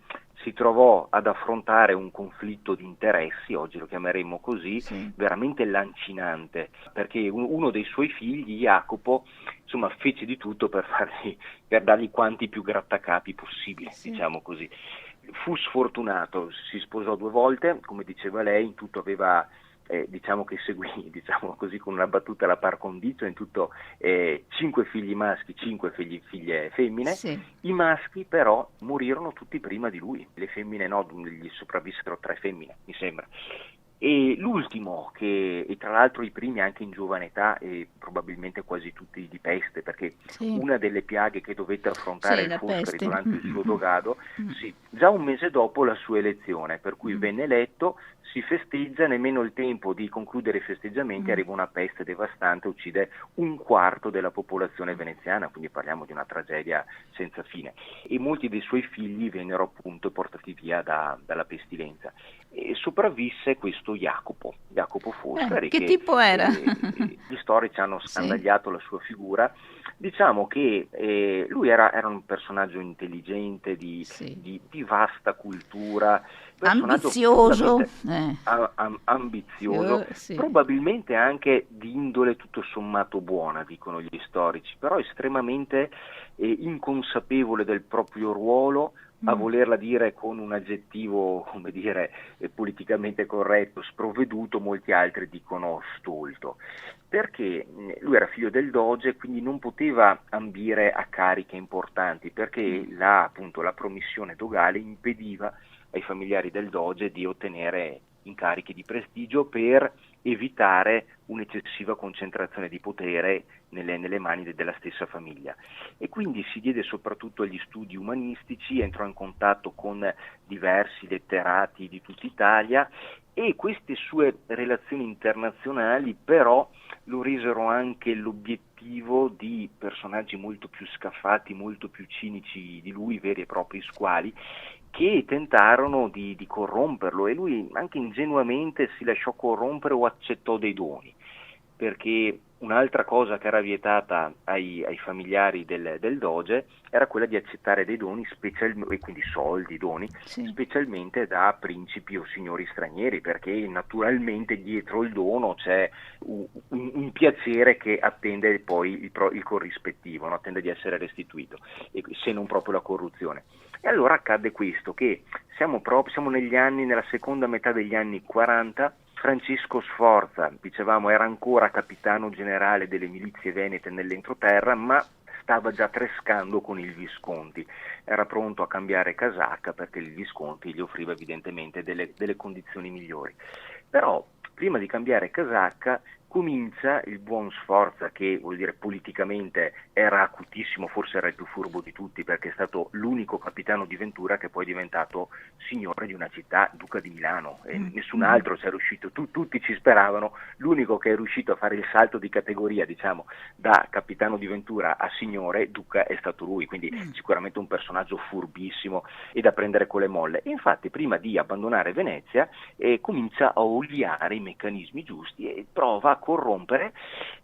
Speaker 2: si trovò ad affrontare un conflitto di interessi, oggi lo chiameremmo così, veramente lancinante, perché uno dei suoi figli, Jacopo, insomma, fece di tutto per dargli quanti più grattacapi possibile, diciamo così. Fu sfortunato, si sposò 2 volte, come diceva lei, in tutto aveva diciamo che seguì, diciamo così con una battuta la par condicio, in tutto 5 figli maschi, 5 figlie femmine. I maschi però morirono tutti prima di lui, le femmine no, gli sopravvissero 3 femmine, mi sembra. E l'ultimo, e tra l'altro i primi anche in giovane età, e probabilmente quasi tutti di peste, perché una delle piaghe che dovette affrontare il Foscari durante il suo dogado, già un mese dopo la sua elezione, per cui venne eletto, si festeggia, nemmeno il tempo di concludere i festeggiamenti, arriva una peste devastante, uccide 1/4 della popolazione veneziana, quindi parliamo di una tragedia senza fine. E molti dei suoi figli vennero appunto portati via dalla pestilenza. E sopravvisse questo Jacopo Foscari.
Speaker 1: Che tipo era?
Speaker 2: Gli storici hanno scandagliato la sua figura. Diciamo che lui era un personaggio intelligente, di vasta cultura,
Speaker 1: ambizioso,
Speaker 2: probabilmente anche di indole tutto sommato buona, dicono gli storici, però estremamente inconsapevole del proprio ruolo, a volerla dire con un aggettivo, come dire, politicamente corretto, sprovveduto, molti altri dicono stolto, perché lui era figlio del Doge, quindi non poteva ambire a cariche importanti, perché appunto la promissione dogale impediva ai familiari del Doge di ottenere incarichi di prestigio per evitare un'eccessiva concentrazione di potere nelle mani della stessa famiglia. E quindi si diede soprattutto agli studi umanistici, entrò in contatto con diversi letterati di tutta Italia, e queste sue relazioni internazionali però lo resero anche l'obiettivo di personaggi molto più scaffati, molto più cinici di lui, veri e propri squali, che tentarono di corromperlo, e lui anche ingenuamente si lasciò corrompere o accettò dei doni, perché un'altra cosa che era vietata ai familiari del Doge era quella di accettare dei doni, e quindi soldi, doni, specialmente da principi o signori stranieri, perché naturalmente dietro il dono c'è un piacere che attende poi il corrispettivo, no? Attende di essere restituito, se non proprio la corruzione. E allora accadde questo, che siamo nella seconda metà degli anni 40. Francesco Sforza, dicevamo, era ancora capitano generale delle milizie venete nell'entroterra, ma stava già trescando con il Visconti, era pronto a cambiare casacca perché il Visconti gli offriva evidentemente delle condizioni migliori. Però prima di cambiare casacca comincia il buon Sforza, che vuol dire politicamente era acutissimo, forse era il più furbo di tutti, perché è stato l'unico capitano di Ventura che poi è diventato signore di una città, duca di Milano, e nessun altro ci è riuscito, tutti ci speravano, l'unico che è riuscito a fare il salto di categoria, diciamo, da capitano di Ventura a signore, duca, è stato lui, quindi sicuramente un personaggio furbissimo e da prendere con le molle. E infatti prima di abbandonare Venezia comincia a oliare i meccanismi giusti e prova a corrompere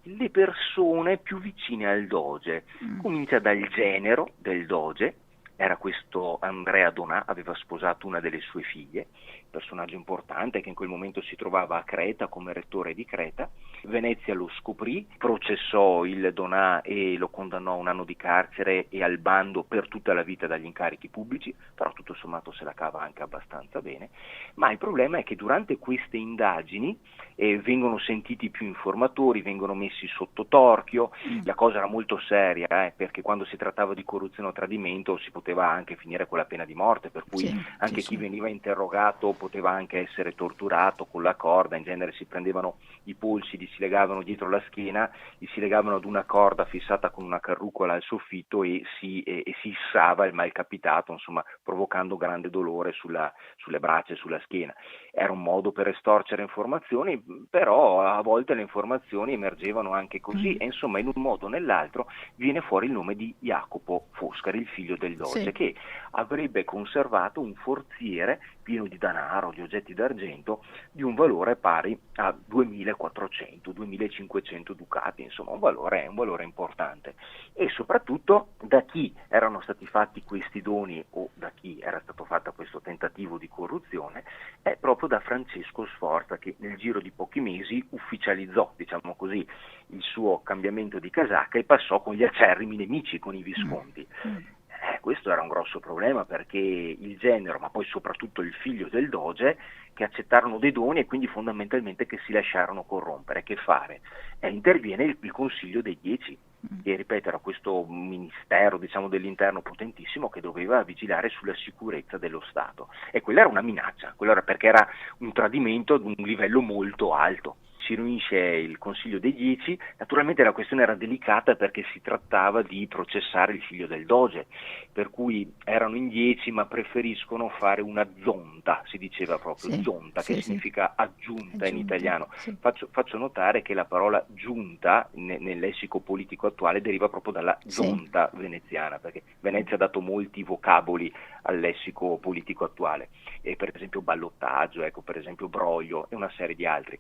Speaker 2: le persone più vicine al Doge. Comincia dal genero del Doge, era questo Andrea Donà, aveva sposato una delle sue figlie, personaggio importante che in quel momento si trovava a Creta come rettore di Creta. Venezia lo scoprì, processò il Donà e lo condannò a 1 anno di carcere e al bando per tutta la vita dagli incarichi pubblici, però tutto sommato se la cava anche abbastanza bene. Ma il problema è che durante queste indagini vengono sentiti più informatori, vengono messi sotto torchio, la cosa era molto seria, perché quando si trattava di corruzione o tradimento si poteva anche finire con la pena di morte, per cui anche chi veniva interrogato poteva anche essere torturato con la corda. In genere si prendevano i polsi, li si legavano dietro la schiena, li si legavano ad una corda fissata con una carrucola al soffitto e si issava il malcapitato, insomma provocando grande dolore sulle braccia e sulla schiena. Era un modo per estorcere informazioni, però a volte le informazioni emergevano anche così e insomma in un modo o nell'altro viene fuori il nome di Jacopo Foscari, il figlio del doge, che avrebbe conservato un forziere pieno di denaro, di oggetti d'argento, di un valore pari a 2.400-2.500 ducati, insomma un valore importante. E soprattutto da chi erano stati fatti questi doni o da chi era stato fatto questo tentativo di corruzione, è proprio da Francesco Sforza, che nel giro di pochi mesi ufficializzò, diciamo così, il suo cambiamento di casacca e passò con gli acerrimi nemici, con i Visconti. Questo era un grosso problema perché il genero, ma poi soprattutto il figlio del doge, che accettarono dei doni e quindi fondamentalmente che si lasciarono corrompere. Che fare? Interviene il Consiglio dei 10, che ripeto era questo ministero, diciamo, dell'interno potentissimo che doveva vigilare sulla sicurezza dello Stato. E quella era una minaccia, perché era un tradimento ad un livello molto alto. Si riunisce il Consiglio dei 10, naturalmente la questione era delicata perché si trattava di processare il figlio del doge, per cui erano in 10 ma preferiscono fare una zonta, si diceva proprio zonta, che significa aggiunta in italiano. Faccio notare che la parola giunta nel lessico politico attuale deriva proprio dalla zonta veneziana, perché Venezia ha dato molti vocaboli al lessico politico attuale, per esempio ballottaggio, per esempio broglio e una serie di altri.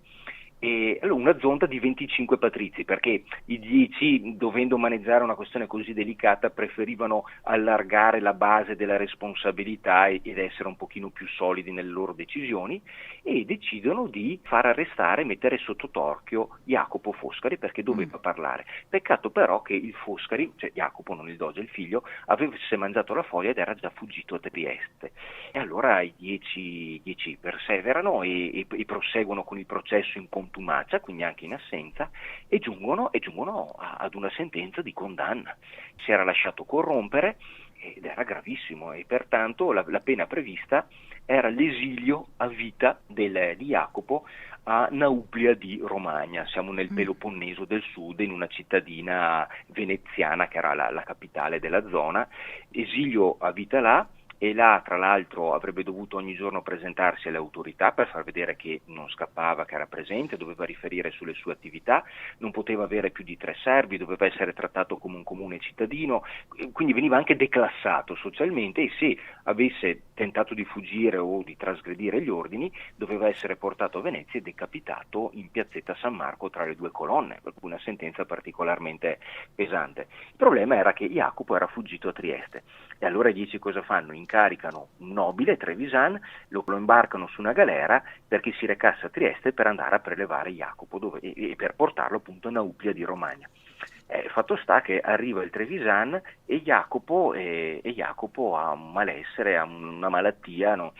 Speaker 2: E allora una zonta di 25 patrizi, perché i 10, dovendo maneggiare una questione così delicata, preferivano allargare la base della responsabilità ed essere un pochino più solidi nelle loro decisioni, e decidono di far arrestare e mettere sotto torchio Jacopo Foscari perché doveva parlare. Peccato però che il Foscari, cioè Jacopo, non il doge, il figlio, avesse mangiato la foglia ed era già fuggito a Trieste. E allora i 10 perseverano e proseguono con il processo in contumacia, quindi anche in assenza, e giungono ad una sentenza di condanna. Si era lasciato corrompere ed era gravissimo e pertanto la pena prevista era l'esilio a vita di Jacopo a Nauplia di Romagna. Siamo nel Peloponneso del Sud, in una cittadina veneziana che era la capitale della zona. Esilio a vita là. E là, tra l'altro, avrebbe dovuto ogni giorno presentarsi alle autorità per far vedere che non scappava, che era presente, doveva riferire sulle sue attività, non poteva avere più di 3 servi, doveva essere trattato come un comune cittadino, quindi veniva anche declassato socialmente e se avesse tentato di fuggire o di trasgredire gli ordini, doveva essere portato a Venezia e decapitato in piazzetta San Marco tra le 2 colonne, per cui una sentenza particolarmente pesante. Il problema era che Jacopo era fuggito a Trieste e allora i 10 cosa fanno? Incaricano un nobile trevisan, lo imbarcano su una galera perché si recasse a Trieste per andare a prelevare Jacopo e per portarlo appunto a Nauplia di Romagna. Fatto sta che arriva il trevisan e Jacopo ha un malessere, ha una malattia, no?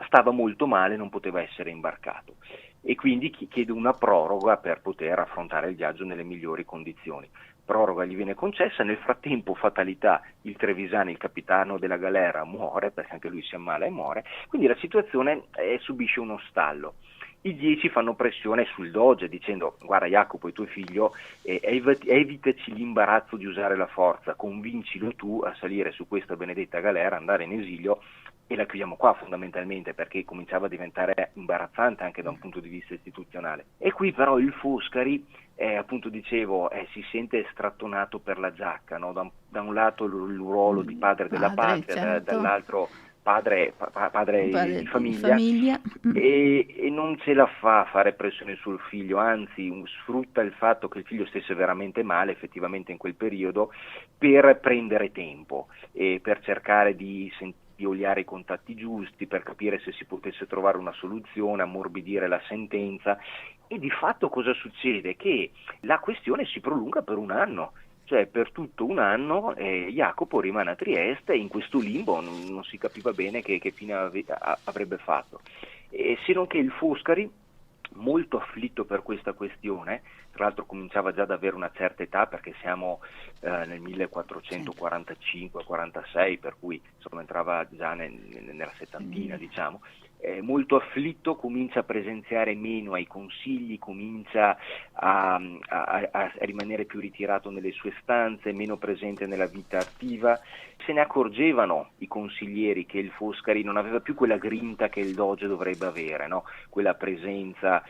Speaker 2: Stava molto male, non poteva essere imbarcato e quindi chiede una proroga per poter affrontare il viaggio nelle migliori condizioni. Proroga gli viene concessa, nel frattempo fatalità, il trevisano, il capitano della galera, muore perché anche lui si ammala e muore, quindi la situazione subisce uno stallo. I 10 fanno pressione sul doge dicendo: guarda Jacopo, è tuo figlio, evitaci l'imbarazzo di usare la forza, convincilo tu a salire su questa benedetta galera, andare in esilio e la chiudiamo qua fondamentalmente, perché cominciava a diventare imbarazzante anche da un punto di vista istituzionale. E qui però il Foscari, appunto dicevo, si sente strattonato per la giacca, no? Da un lato il ruolo di padre della patria, dall'altro padre di famiglia. E non ce la fa a fare pressione sul figlio, anzi sfrutta il fatto che il figlio stesse veramente male effettivamente in quel periodo per prendere tempo e per cercare di di oliare i contatti giusti per capire se si potesse trovare una soluzione, ammorbidire la sentenza. E di fatto cosa succede? Che la questione si prolunga per un anno. Cioè per tutto un anno Jacopo rimane a Trieste in questo limbo, non si capiva bene che fine avrebbe fatto. Se non che il Foscari, molto afflitto per questa questione, tra l'altro cominciava già ad avere una certa età perché siamo nel 1445-46, per cui insomma entrava già nella settantina, diciamo. Molto afflitto, comincia a presenziare meno ai consigli, comincia a rimanere più ritirato nelle sue stanze, meno presente nella vita attiva. Se ne accorgevano i consiglieri che il Foscari non aveva più quella grinta che il Doge dovrebbe avere, no? Quella presenza,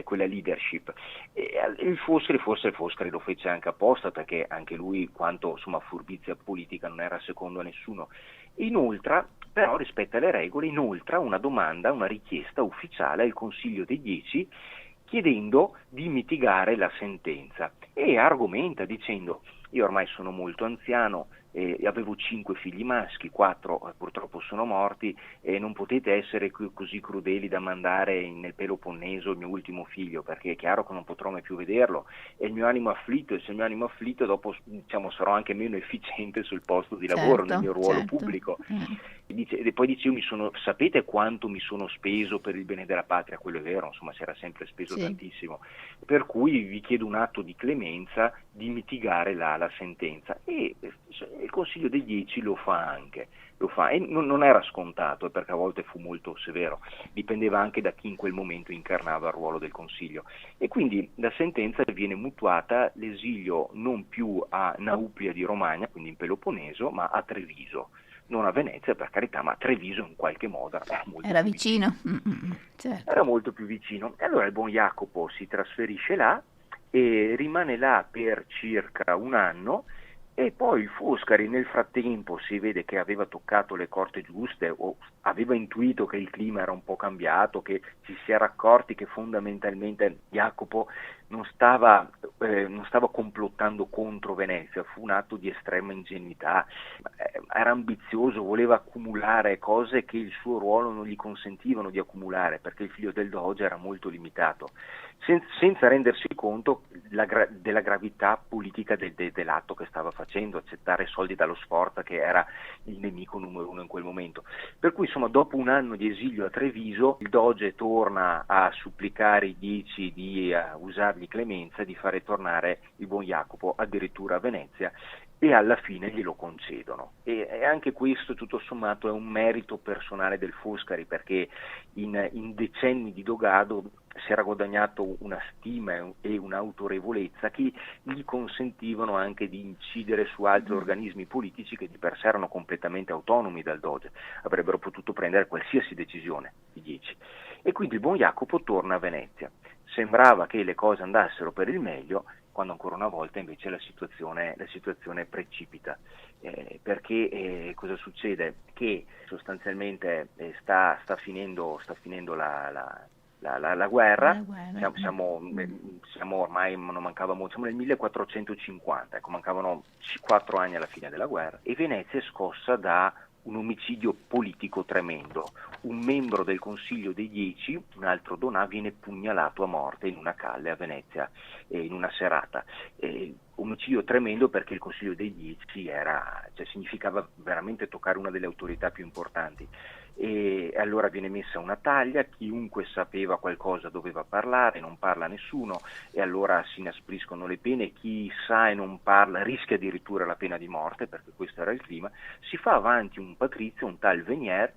Speaker 2: quella leadership. Il Foscari, forse il Foscari lo fece anche apposta, perché anche lui, quanto insomma furbizia politica, non era secondo a nessuno. Inoltre, però, rispetto alle regole, inoltre una domanda, una richiesta ufficiale al Consiglio dei 10 chiedendo di mitigare la sentenza, e argomenta dicendo: io ormai sono molto anziano, avevo 5 figli maschi, 4 purtroppo sono morti, e non potete essere così crudeli da mandare nel Peloponneso il mio ultimo figlio, perché è chiaro che non potrò mai più vederlo, e il mio animo afflitto, e se il mio animo afflitto dopo sarò anche meno efficiente sul posto di lavoro, nel mio ruolo pubblico. E poi dice: sapete quanto mi sono speso per il bene della patria? Quello è vero, insomma si era sempre speso tantissimo, per cui vi chiedo un atto di clemenza, di mitigare la sentenza. E il Consiglio dei 10 lo fa anche, e non era scontato, perché a volte fu molto severo, dipendeva anche da chi in quel momento incarnava il ruolo del Consiglio, e quindi la sentenza viene mutuata, l'esilio non più a Nauplia di Romagna, quindi in Peloponneso, ma a Treviso. Non a Venezia, per carità, ma Treviso in qualche modo
Speaker 1: era vicino. Certo.
Speaker 2: Era molto più vicino. E allora il buon Jacopo si trasferisce là e rimane là per circa un anno, e poi il Foscari nel frattempo si vede che aveva toccato le corde giuste, o aveva intuito che il clima era un po' cambiato, che ci si era accorti che fondamentalmente Jacopo non stava complottando contro Venezia, fu un atto di estrema ingenuità, era ambizioso, voleva accumulare cose che il suo ruolo non gli consentivano di accumulare, perché il figlio del Doge era molto limitato, senza rendersi conto della gravità politica dell'atto che stava facendo, accettare soldi dallo Sforza, che era il nemico numero uno in quel momento. Per cui insomma dopo un anno di esilio a Treviso, il Doge torna a supplicare i 10 di usargli clemenza, di fare tornare il buon Jacopo addirittura a Venezia, e alla fine glielo concedono. E anche questo tutto sommato è un merito personale del Foscari, perché in decenni di dogado si era guadagnato una stima e un'autorevolezza che gli consentivano anche di incidere su altri organismi politici che di per sé erano completamente autonomi dal Doge, avrebbero potuto prendere qualsiasi decisione, i 10. E quindi il buon Jacopo torna a Venezia. Sembrava che le cose andassero per il meglio, quando ancora una volta invece la situazione precipita, perché cosa succede? Che sostanzialmente sta finendo la guerra. Siamo ormai, non mancava molto, siamo nel 1450, ecco, mancavano 4 anni alla fine della guerra, e Venezia è scossa da un omicidio politico tremendo. Un membro del Consiglio dei 10, un altro Donà, viene pugnalato a morte in una calle a Venezia, in una serata. Omicidio tremendo, perché il Consiglio dei 10 significava veramente toccare una delle autorità più importanti. E allora viene messa una taglia, chiunque sapeva qualcosa doveva parlare, non parla nessuno, e allora si inaspriscono le pene, chi sa e non parla rischia addirittura la pena di morte, perché questo era il clima. Si fa avanti un patrizio, un tal Venier,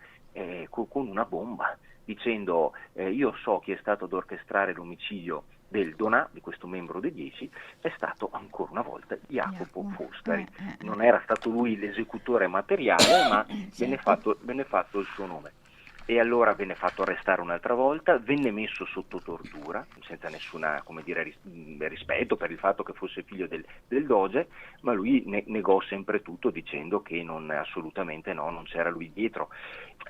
Speaker 2: con una bomba, dicendo io so chi è stato ad orchestrare l'omicidio del Donà, di questo membro dei 10, è stato ancora una volta Jacopo Foscari. Non era stato lui l'esecutore materiale, ma venne fatto il suo nome. E allora venne fatto arrestare un'altra volta, venne messo sotto tortura, senza nessuna, rispetto per il fatto che fosse figlio del Doge, ma lui negò sempre tutto, dicendo che assolutamente no, non c'era lui dietro.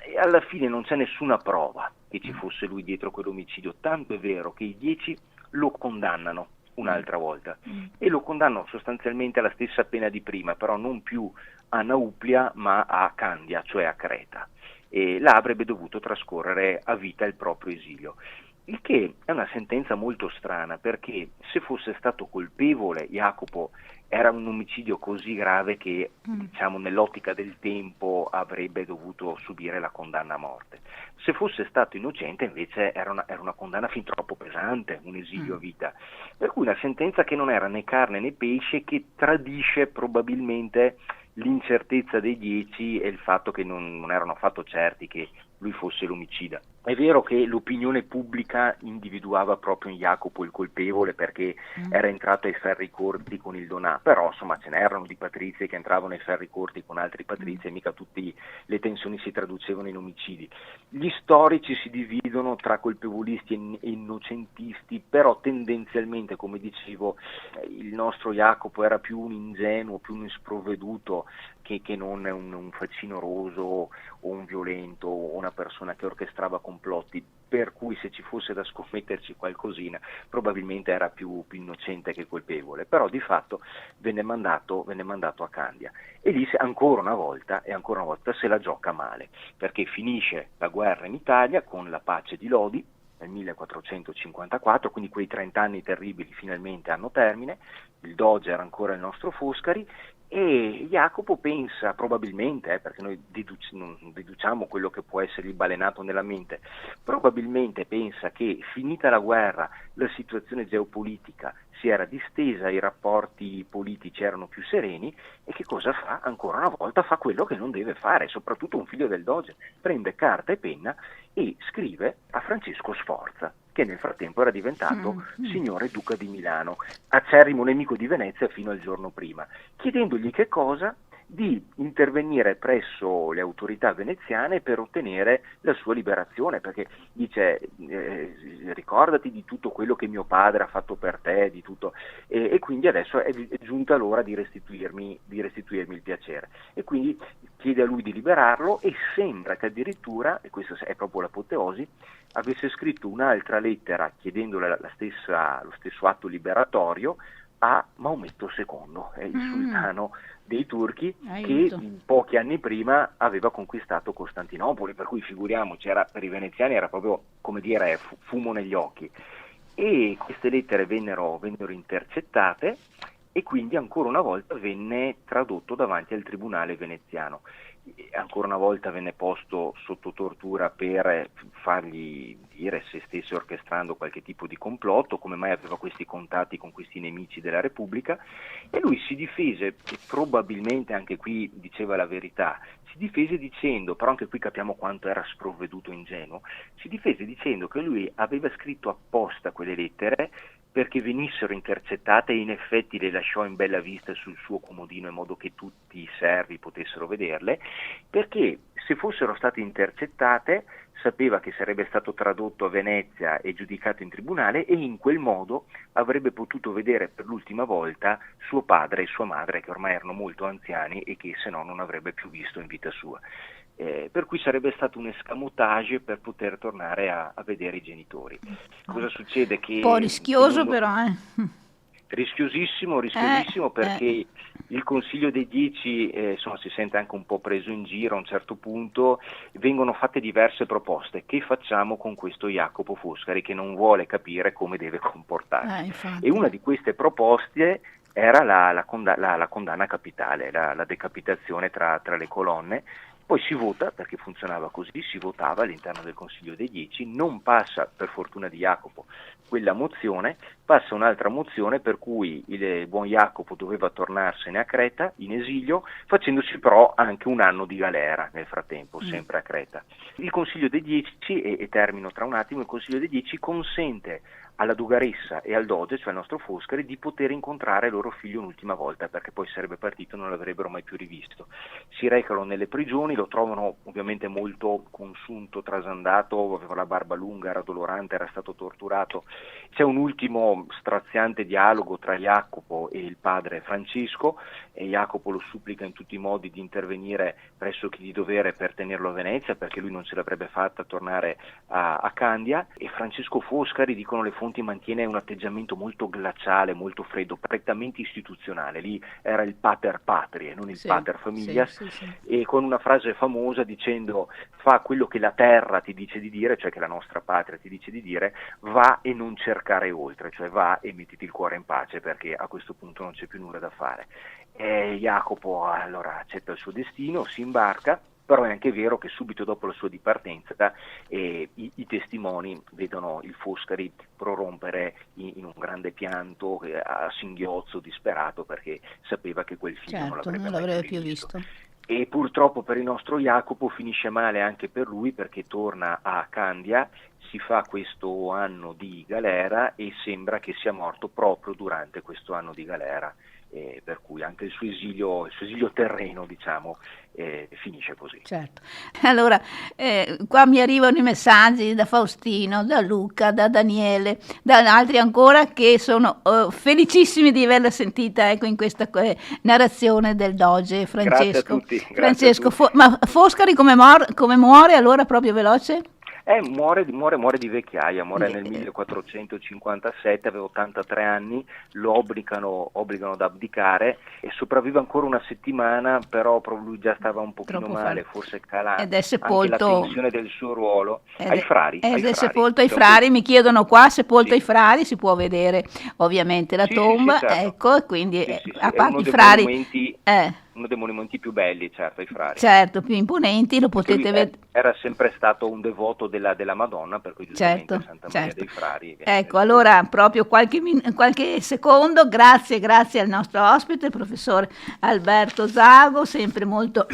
Speaker 2: E alla fine non c'è nessuna prova che ci fosse lui dietro quell'omicidio, tanto è vero che i 10 lo condannano un'altra volta e lo condannano sostanzialmente alla stessa pena di prima, però non più a Nauplia ma a Candia, cioè a Creta, e là avrebbe dovuto trascorrere a vita il proprio esilio. Il che è una sentenza molto strana, perché se fosse stato colpevole, Jacopo era un omicidio così grave che, diciamo, nell'ottica del tempo avrebbe dovuto subire la condanna a morte. Se fosse stato innocente, invece, era una condanna fin troppo pesante, un esilio a vita. Per cui una sentenza che non era né carne né pesce, che tradisce probabilmente l'incertezza dei 10 e il fatto che non erano affatto certi che lui fosse l'omicida. È vero che l'opinione pubblica individuava proprio in Jacopo il colpevole perché era entrato ai ferri corti con il Donà, però insomma ce n'erano di patrizi che entravano ai ferri corti con altri patrizi e mica tutte le tensioni si traducevano in omicidi. Gli storici si dividono tra colpevolisti e innocentisti, però tendenzialmente, come dicevo, il nostro Jacopo era più un ingenuo, più un sprovveduto che non un facinoroso o un violento o una persona che orchestrava complotti, per cui se ci fosse da scommetterci qualcosina probabilmente era più innocente che colpevole, però di fatto venne mandato a Candia e lì ancora una volta se la gioca male, perché finisce la guerra in Italia con la pace di Lodi nel 1454, quindi quei 30 anni terribili finalmente hanno termine, il doge era ancora il nostro Foscari e Jacopo pensa probabilmente, perché noi deduciamo quello che può essergli balenato nella mente, probabilmente pensa che finita la guerra la situazione geopolitica si era distesa, i rapporti politici erano più sereni e che cosa fa? Ancora una volta fa quello che non deve fare, soprattutto un figlio del doge, prende carta e penna e scrive a Francesco Sforza, che nel frattempo era diventato signore duca di Milano, acerrimo nemico di Venezia fino al giorno prima, chiedendogli che cosa? Di intervenire presso le autorità veneziane per ottenere la sua liberazione, perché dice ricordati di tutto quello che mio padre ha fatto per te, di tutto, e quindi adesso è giunta l'ora di restituirmi il piacere, e quindi chiede a lui di liberarlo e sembra che addirittura, e questa è proprio l'apoteosi, avesse scritto un'altra lettera chiedendole lo stesso atto liberatorio a Maometto II, il sultano dei turchi, che pochi anni prima aveva conquistato Costantinopoli, per cui figuriamoci, per i veneziani era proprio, come dire, fumo negli occhi. E queste lettere vennero intercettate e quindi ancora una volta venne tradotto davanti al tribunale veneziano. Ancora una volta venne posto sotto tortura per fargli dire se stesse orchestrando qualche tipo di complotto, come mai aveva questi contatti con questi nemici della Repubblica, e lui si difese, e probabilmente anche qui diceva la verità, si difese dicendo, però anche qui capiamo quanto era sprovveduto e ingenuo, si difese dicendo che lui aveva scritto apposta quelle lettere perché venissero intercettate e in effetti le lasciò in bella vista sul suo comodino in modo che tutti i servi potessero vederle, perché se fossero state intercettate sapeva che sarebbe stato tradotto a Venezia e giudicato in tribunale e in quel modo avrebbe potuto vedere per l'ultima volta suo padre e sua madre, che ormai erano molto anziani e che se no non avrebbe più visto in vita sua. Per cui sarebbe stato un escamotage per poter tornare a vedere i genitori. Cosa succede? Che
Speaker 1: un po' rischioso però,
Speaker 2: Rischiosissimo perché il Consiglio dei 10 si sente anche un po' preso in giro a un certo punto, vengono fatte diverse proposte. Che facciamo con questo Jacopo Foscari che non vuole capire come deve comportarsi? E una di queste proposte era la condanna capitale, la decapitazione tra le colonne. Poi si vota, perché funzionava così, si votava all'interno del Consiglio dei 10, non passa, per fortuna di Jacopo, quella mozione, passa un'altra mozione per cui il buon Jacopo doveva tornarsene a Creta, in esilio, facendosi però anche un anno di galera nel frattempo, sempre a Creta. Il Consiglio dei 10, e termino tra un attimo, il Consiglio dei 10 consente alla dogaressa e al doge, cioè al nostro Foscari, di poter incontrare loro figlio un'ultima volta, perché poi sarebbe partito e non l'avrebbero mai più rivisto. Si recano nelle prigioni, lo trovano ovviamente molto consunto, trasandato, aveva la barba lunga, era dolorante, era stato torturato. C'è un ultimo straziante dialogo tra Jacopo e il padre Francesco, e Jacopo lo supplica in tutti i modi di intervenire presso chi di dovere per tenerlo a Venezia, perché lui non ce l'avrebbe fatta tornare a Candia, e Francesco Foscari, dicono le fonti Fonti mantiene un atteggiamento molto glaciale, molto freddo, prettamente istituzionale. Lì era il pater patrie, non il pater familias, e con una frase famosa dicendo: fa quello che la terra ti dice di dire, cioè che la nostra patria ti dice di dire, va e non cercare oltre, cioè va e mettiti il cuore in pace, perché a questo punto non c'è più nulla da fare. Jacopo allora accetta il suo destino, si imbarca. Però è anche vero che subito dopo la sua dipartenza i testimoni vedono il Foscari prorompere in un grande pianto, a singhiozzo, disperato, perché sapeva che quel figlio non l'avrebbe più visto. E purtroppo per il nostro Jacopo finisce male anche per lui, perché torna a Candia, si fa questo anno di galera e sembra che sia morto proprio durante questo anno di galera. Per cui anche il suo esilio terreno, diciamo, finisce così.
Speaker 1: Certo. Allora, qua mi arrivano i messaggi da Faustino, da Luca, da Daniele, da altri ancora, che sono felicissimi di averla sentita, ecco, in questa narrazione del doge Francesco.
Speaker 2: Grazie a tutti.
Speaker 1: Francesco, ma Foscari come muore allora, proprio veloce?
Speaker 2: Muore di vecchiaia, muore nel 1457, aveva 83 anni, lo obbligano ad abdicare e sopravvive ancora una settimana, però lui già stava un pochino male, forse cala anche la tensione del suo ruolo. Ai frari.
Speaker 1: Ed è sepolto ai frari, mi chiedono qua, sepolto ai frari, si può vedere ovviamente la tomba,
Speaker 2: certo.
Speaker 1: Ecco, quindi a parte
Speaker 2: i
Speaker 1: frari...
Speaker 2: uno dei monumenti più belli, certo, ai frari.
Speaker 1: Certo, più imponenti, lo potete vedere.
Speaker 2: Era sempre stato un devoto della Madonna, per cui giustamente Santa Maria dei Frari.
Speaker 1: Ecco, allora proprio qualche secondo, grazie al nostro ospite, il professor Alberto Zago, sempre molto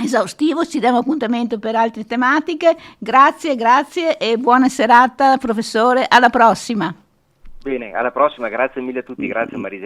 Speaker 1: esaustivo, ci diamo appuntamento per altre tematiche. Grazie e buona serata, professore, alla prossima.
Speaker 2: Bene, alla prossima, grazie mille a tutti, grazie Marisa.